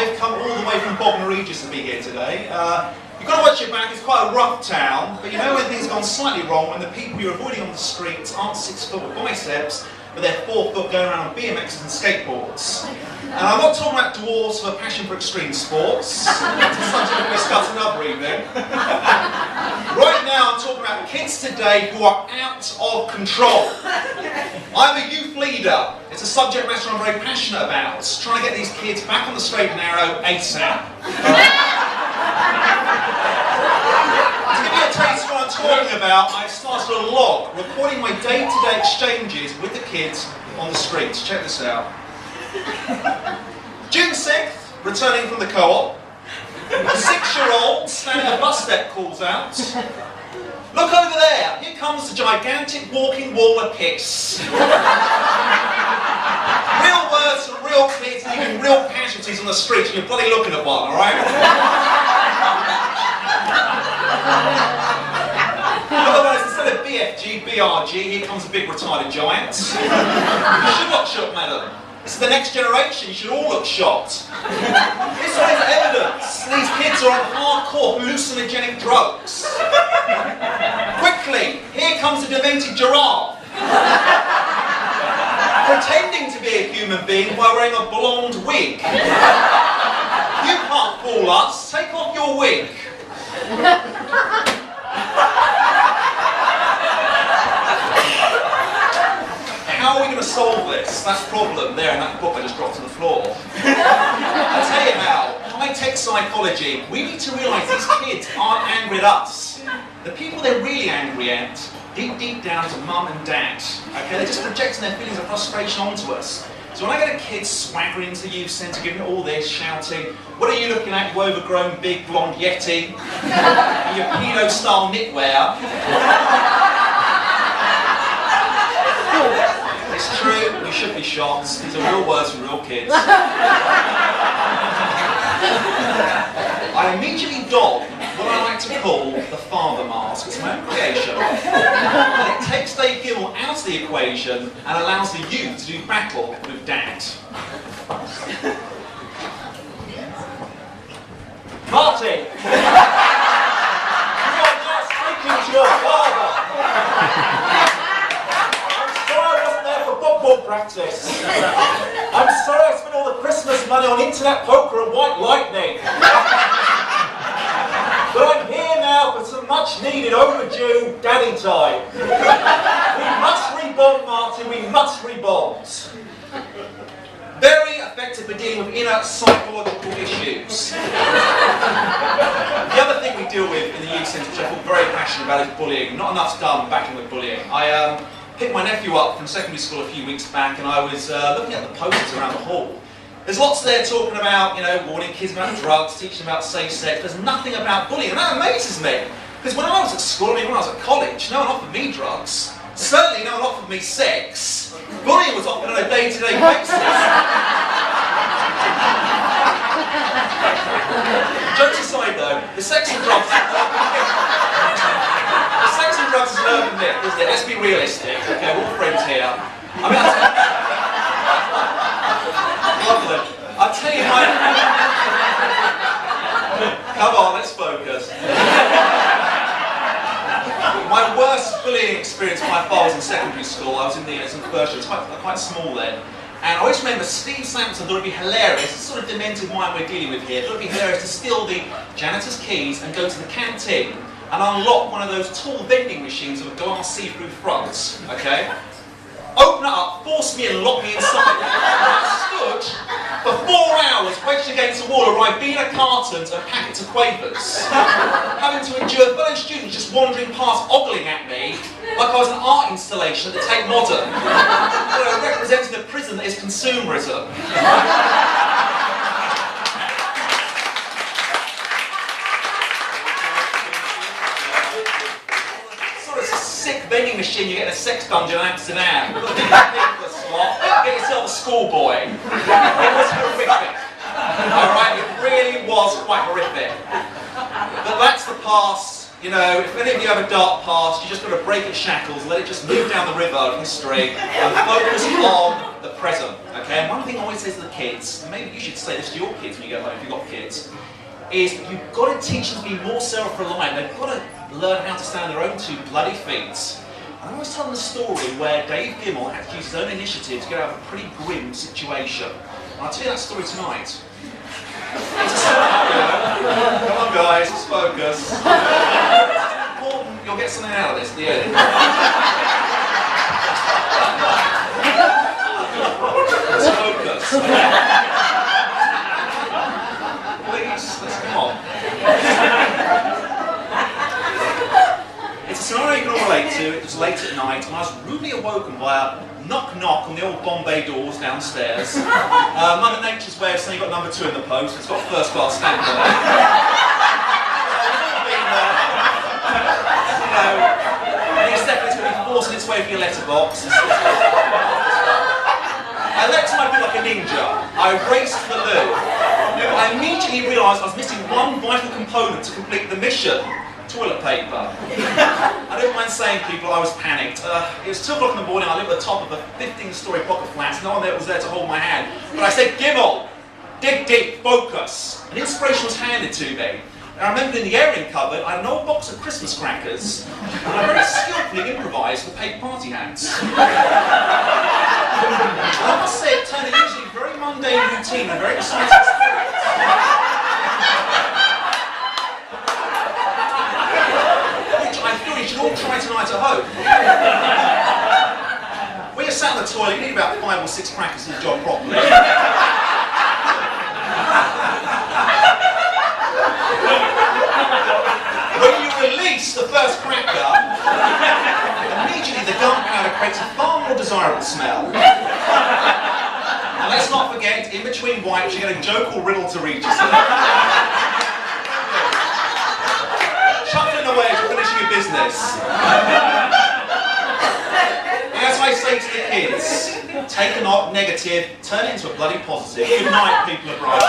I've come all the way from Bognor Regis to be here today. You've got to watch your back, it's quite a rough town, but you know when things have gone slightly wrong, when the people you're avoiding on the streets aren't 6 foot with biceps, but they're 4 foot going around on BMXs and skateboards. And I'm not talking about dwarves with a passion for extreme sports. That's a subject we'll discuss another evening. Right now I'm talking about kids today who are out of control. I'm a youth leader. It's a subject matter I'm very passionate about. Trying to get these kids back on the straight and narrow ASAP. To give you a taste of what I'm talking about, I've started a log recording my day-to-day exchanges with the kids on the streets. Check this out. June 6th, returning from the co-op, a 6-year-old standing at a bus step calls out, "Look over there, here comes the gigantic walking wall of piss." Real words from real kids leaving real casualties on the streets and you're bloody looking at one, alright? Otherwise, instead of BFG, BRG, here comes a big retarded giant. You should look shocked, madam. This is the next generation, you should all look shocked. This one is evidence. These kids are on hardcore hallucinogenic drugs. Quickly, here comes a demented giraffe. Pretending to be a human being while wearing a blonde wig. You can't fool us, take off your wig. How are we going to solve this? That's the problem there in that book I just dropped to the floor. I'll tell you how. High-tech psychology. We need to realise these kids aren't angry at us. The people they're really angry at, deep down, is mum and dad. Okay, they're just projecting their feelings of frustration onto us. So when I get a kid swaggering into the youth centre, giving it all this, shouting, "What are you looking at, you overgrown big blonde yeti? In your pedo-style knitwear?" It's true, we should be shocked. These are real words from real kids. I immediately don what I like to call the father mask. It's my own creation. And it takes Dave Gilmore out of the equation and allows the youth to do battle with dad. Martin! You are not speaking to your father! Football practice. I'm sorry I spent all the Christmas money on internet poker and white lightning. But I'm here now for some much needed overdue daddy time. We must rebond, Martin, we must rebond. Very effective for dealing with inner psychological issues. The other thing we deal with in the youth centre, which I feel very passionate about, is bullying. Not enough's done backing with bullying. I picked my nephew up from secondary school a few weeks back and I was looking at the posters around the hall. There's lots there talking about, warning kids about drugs, teaching about safe sex. There's nothing about bullying, and that amazes me. Because when I was at school, when I was at college, no one offered me drugs. Certainly no one offered me sex. Bullying was offered on a day-to-day basis. Jokes aside though, the sex and drugs is an urban myth, isn't it? Let's be realistic, okay, we're all friends here. I mean, I'll tell you come on, let's focus. My worst bullying experience by far was in secondary school. I was in the first year, it was quite small then. And I always remember Steve Sampson thought it'd be hilarious, this sort of demented mind we're dealing with here, thought it'd be hilarious to steal the janitor's keys and go to the canteen and unlock one of those tall vending machines with a glass see-through front, okay? Open it up, force me and lock me inside. I stood for 4 hours wedged against the wall, arrived being a cartons and packets of Quavers. Having to endure fellow students just wandering past ogling at me like I was an art installation at the Tate Modern. Representing the prison that is consumerism. Sick vending machine you get in a sex dungeon in Amsterdam. Get yourself a schoolboy. It was horrific. Alright, it really was quite horrific. But that's the past. If any of you have a dark past, you just got to break its shackles, let it just move down the river of history and focus on the present. Okay, and one thing I always say to the kids, and maybe you should say this to your kids when you go home if you've got kids, is you've got to teach them to be more self-reliant. They've got to learn how to stand on their own two bloody feet. And I always tell them a story where Dave Gimel had to use his own initiative to get out of a pretty grim situation. And I'll tell you that story tonight. It's a scenario. Come on guys, let's focus. Important, you'll get something out of this at the end. Let's focus. Please, let's come on. It's a scenario you can all relate to. It was late at night and I was rudely awoken by a knock knock on the old Bombay doors downstairs. Mother Nature's way of saying you've got number 2 in the post. It's got first class stamp on it. And it's definitely going to be forcing its way through your letterbox. I leapt to my feet like a ninja. I raced to the loo. I immediately realised I was missing one vital component to complete the mission. Toilet paper. I don't mind saying, people, I was panicked. It was 2 o'clock in the morning, I lived at the top of a 15-storey pocket flat, no one there was there to hold my hand. But I said, Gimel, dig deep, focus. An inspiration was handed to me. And I remember in the airing cupboard, I had an old box of Christmas crackers, and I very skillfully improvised with paper party hats. I must say, it turned a usually very mundane routine and very exciting experience. I feel you should all try tonight at home. When you're sat in the toilet, you need about 5 or 6 crackers to do the job properly. When you release the first cracker, immediately the gunpowder creates a far more desirable smell. And let's not forget, in between wipes, you get a joke or riddle to read yourself. Shuffling away as you're finishing your business. As I say to the kids, take a negative, turn it into a bloody positive. Good night, people of Brighton.